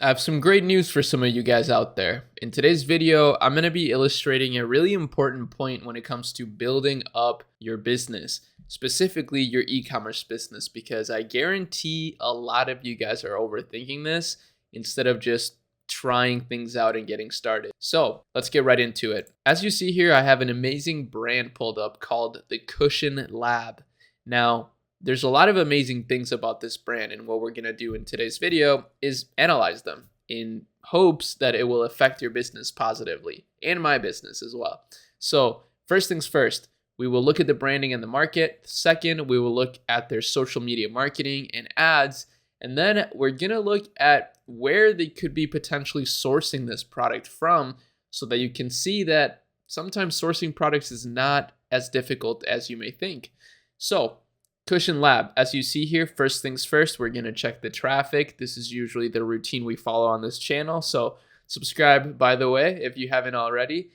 I have some great news for some of you guys out there. In today's video, I'm going to be illustrating a really important point when it comes to building up your business, specifically your e-commerce business, because I guarantee a lot of you guys are overthinking this instead of just trying things out and getting started. So let's get right into it. As you see here, I have an amazing brand pulled up called the Cushion Lab. Now, there's a lot of amazing things about this brand, and what we're going to do in today's video is analyze them in hopes that it will affect your business positively and my business as well. So first things first, we will look at the branding and the market. Second, we will look at their social media marketing and ads. And then we're going to look at where they could be potentially sourcing this product from so that you can see that sometimes sourcing products is not as difficult as you may think. So Cushion Lab, as you see here, first things first, we're going to check the traffic. This is usually the routine we follow on this channel. So subscribe, by the way, if you haven't already.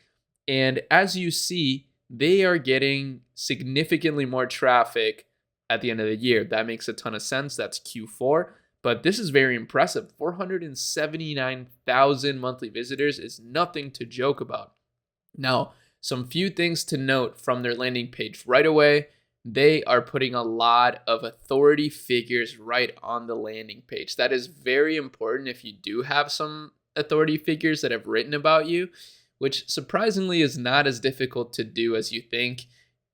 And as you see, they are getting significantly more traffic at the end of the year. That makes a ton of sense. That's Q4. But this is very impressive. 479,000 monthly visitors is nothing to joke about. Now, some few things to note from their landing page right away. They are putting a lot of authority figures right on the landing page. That is very important if you do have some authority figures that have written about you, which surprisingly is not as difficult to do as you think.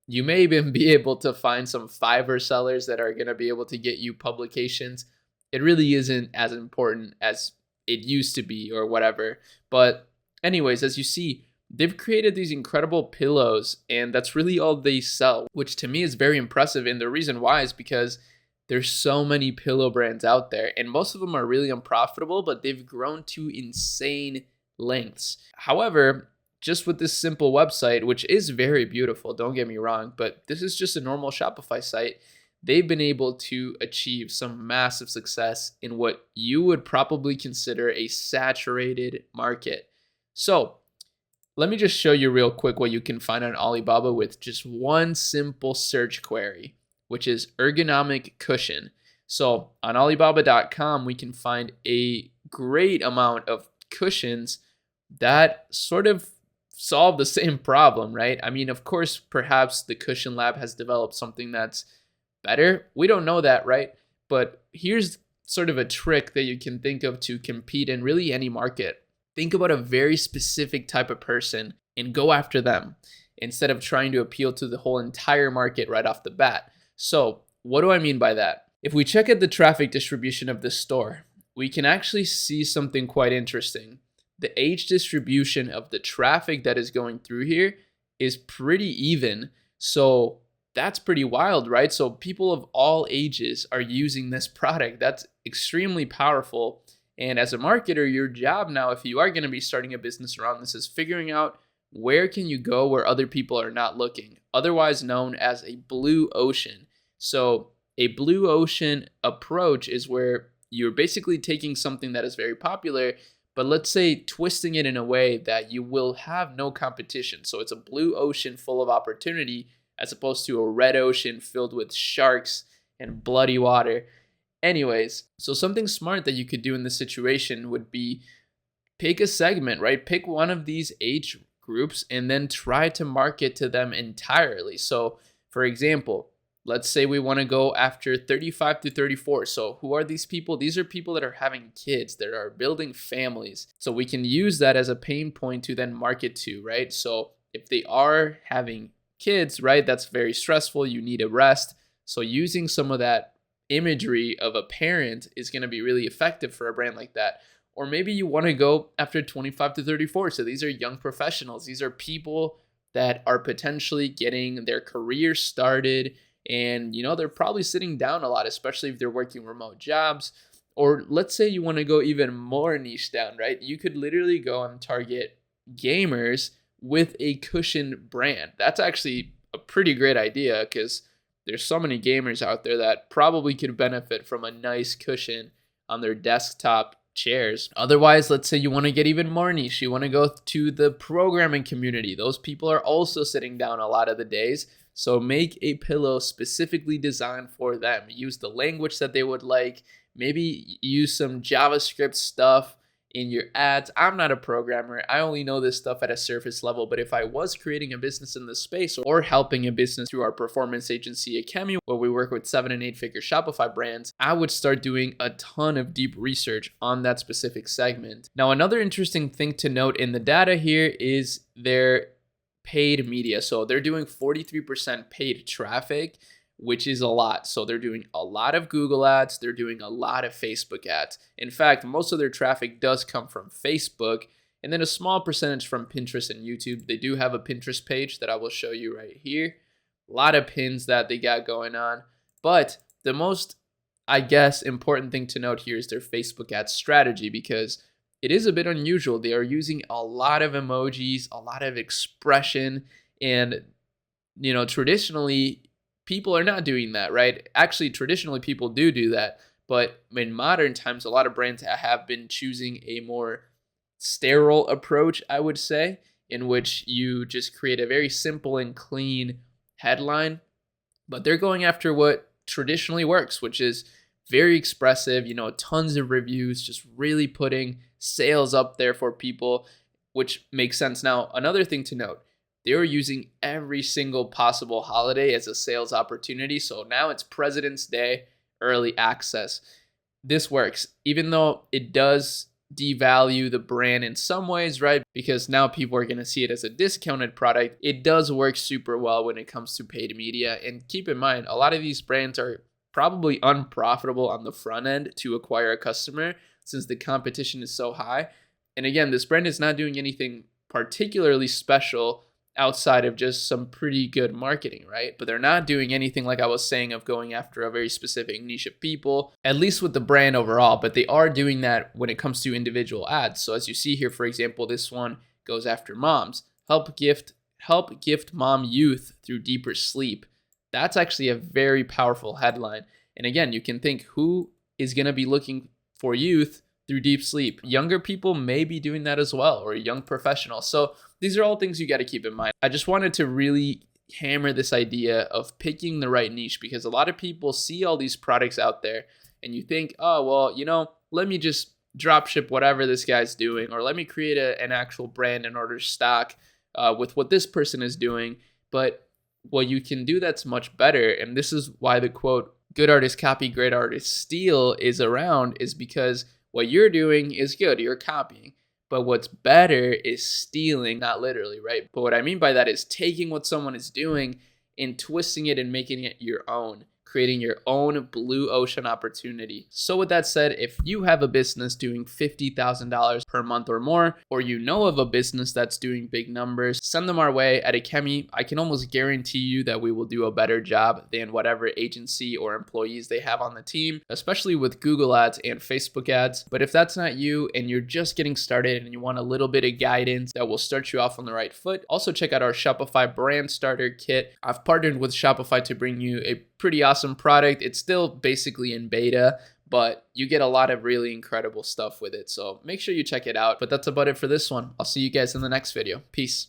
You may even be able to find some Fiverr sellers that are going to be able to get you publications. It really isn't as important as it used to be or whatever. But anyways, as you see, they've created these incredible pillows, and that's really all they sell, which to me is very impressive. And the reason why is because there's so many pillow brands out there, and most of them are really unprofitable, but they've grown to insane lengths. However, just with this simple website, which is very beautiful, don't get me wrong, but this is just a normal Shopify site, they've been able to achieve some massive success in what you would probably consider a saturated market. So let me just show you real quick what you can find on Alibaba with just one simple search query, which is ergonomic cushion. So on Alibaba.com, we can find a great amount of cushions that sort of solve the same problem, right? I mean, of course, perhaps the Cushion Lab has developed something that's better. We don't know that, right? But here's sort of a trick that you can think of to compete in really any market. Think about a very specific type of person and go after them instead of trying to appeal to the whole entire market right off the bat. So what do I mean by that? If we check at the traffic distribution of this store, we can actually see something quite interesting. The age distribution of the traffic that is going through here is pretty even. So that's pretty wild, right? So people of all ages are using this product. That's extremely powerful. And as a marketer, your job now, if you are going to be starting a business around this, is figuring out where can you go where other people are not looking, otherwise known as a blue ocean. So a blue ocean approach is where you're basically taking something that is very popular, but let's say twisting it in a way that you will have no competition. So it's a blue ocean full of opportunity as opposed to a red ocean filled with sharks and bloody water. Anyways, so something smart that you could do in this situation would be pick a segment, right? Pick one of these age groups and then try to market to them entirely. So for example, let's say we want to go after 35 to 34. So who are these people? These are people that are having kids, that are building families. So we can use that as a pain point to then market to, right? So if they are having kids, right, that's very stressful. You need a rest. So using some of that imagery of a parent is going to be really effective for a brand like that. Or maybe you want to go after 25 to 34. So these are young professionals. These are people that are potentially getting their career started, and they're probably sitting down a lot, especially if they're working remote jobs. Or let's say you want to go even more niche down, right? You could literally go and target gamers with a cushion brand. That's actually a pretty great idea because there's so many gamers out there that probably could benefit from a nice cushion on their desktop chairs. Otherwise, let's say you want to get even more niche. You want to go to the programming community. Those people are also sitting down a lot of the days. So make a pillow specifically designed for them. Use the language that they would like. Maybe use some JavaScript stuff in your ads. I'm not a programmer. I only know this stuff at a surface level, but if I was creating a business in this space or helping a business through our performance agency Academy, where we work with 7 and 8 figure Shopify brands, I would start doing a ton of deep research on that specific segment. Now, another interesting thing to note in the data here is their paid media. So they're doing 43% paid traffic, which is a lot. So they're doing a lot of Google ads. They're doing a lot of Facebook ads. In fact, most of their traffic does come from Facebook, and then a small percentage from Pinterest and YouTube. They do have a Pinterest page that I will show you right here. A lot of pins that they got going on. But the most, I guess, important thing to note here is their Facebook ad strategy, because it is a bit unusual. They are using a lot of emojis, a lot of expression, and traditionally people are not doing that, right? Actually, traditionally people do that, but in modern times, a lot of brands have been choosing a more sterile approach, I would say, in which you just create a very simple and clean headline, but they're going after what traditionally works, which is very expressive, tons of reviews, just really putting sales up there for people, which makes sense. Now, another thing to note, they're using every single possible holiday as a sales opportunity. So now it's President's Day early access. This works, even though it does devalue the brand in some ways, right? Because now people are going to see it as a discounted product. It does work super well when it comes to paid media. And keep in mind, a lot of these brands are probably unprofitable on the front end to acquire a customer since the competition is so high. And again, this brand is not doing anything particularly special outside of just some pretty good marketing, right? But they're not doing anything like I was saying of going after a very specific niche of people, at least with the brand overall, but they are doing that when it comes to individual ads. So as you see here, for example, this one goes after moms. Help gift mom youth through deeper sleep. That's actually a very powerful headline. And again, you can think, who is going to be looking for youth through deep sleep? Younger people may be doing that as well, or young professionals. So these are all things you got to keep in mind. I just wanted to really hammer this idea of picking the right niche, because a lot of people see all these products out there and you think, oh, well, let me just drop ship whatever this guy's doing, or let me create an actual brand in order to stock with what this person is doing. But what you can do that's much better, and this is why the quote, good artists copy, great artists steal, is around, is because what you're doing is good, you're copying. But what's better is stealing, not literally, right? But what I mean by that is taking what someone is doing and twisting it and making it your own, creating your own blue ocean opportunity. So with that said, if you have a business doing $50,000 per month or more, or you know of a business that's doing big numbers, send them our way. At Academy, I can almost guarantee you that we will do a better job than whatever agency or employees they have on the team, especially with Google ads and Facebook ads. But if that's not you and you're just getting started and you want a little bit of guidance that will start you off on the right foot, also check out our Shopify brand starter kit. I've partnered with Shopify to bring you a pretty awesome product. It's still basically in beta, but you get a lot of really incredible stuff with it. So make sure you check it out. But that's about it for this one. I'll see you guys in the next video. Peace.